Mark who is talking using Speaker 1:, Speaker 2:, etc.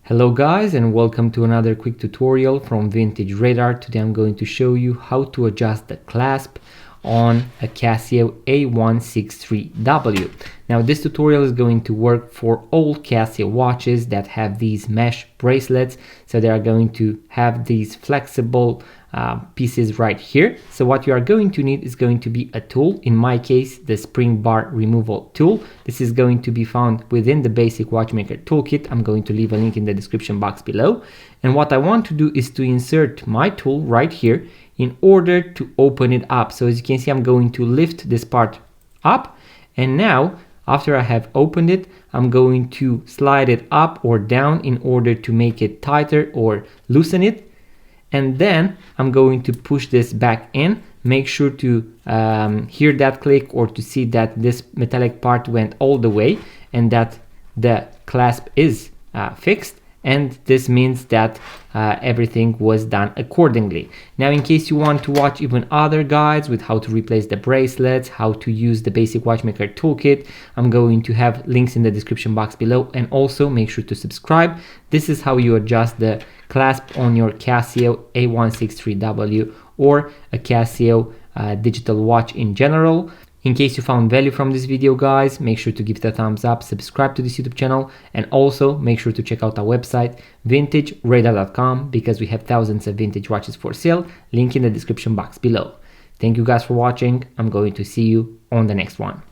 Speaker 1: Hello guys, and welcome to another quick tutorial from Vintage Radar. Today I'm going to show you how to adjust the clasp on a Casio A163 W. Now this tutorial is going to work for all Casio watches that have these mesh bracelets, so they are going to have these flexible pieces right here. So what you are going to need is going to be a tool, in my case the spring bar removal tool. This is going to be found within the basic watchmaker toolkit. I'm going to leave a link in the description box below, and what I want to do is to insert my tool right here in order to open it up. So as you can see, I'm going to lift this part up, and now after I have opened it, I'm going to slide it up or down in order to make it tighter or loosen it. And then I'm going to push this back in. Make sure to hear that click or to see that this metallic part went all the way and that the clasp is fixed. And this means that everything was done accordingly. Now, in case you want to watch even other guides with how to replace the bracelets, how to use the basic watchmaker toolkit, I'm going to have links in the description box below, and also make sure to subscribe. This is how you adjust the clasp on your Casio A163 W or a Casio digital watch in general. In case you found value from this video, guys, make sure to give it a thumbs up, subscribe to this YouTube channel, and also make sure to check out our website vintageradar.com, because we have thousands of vintage watches for sale. Link in the description box below. Thank you guys for watching. I'm going to see you on the next one.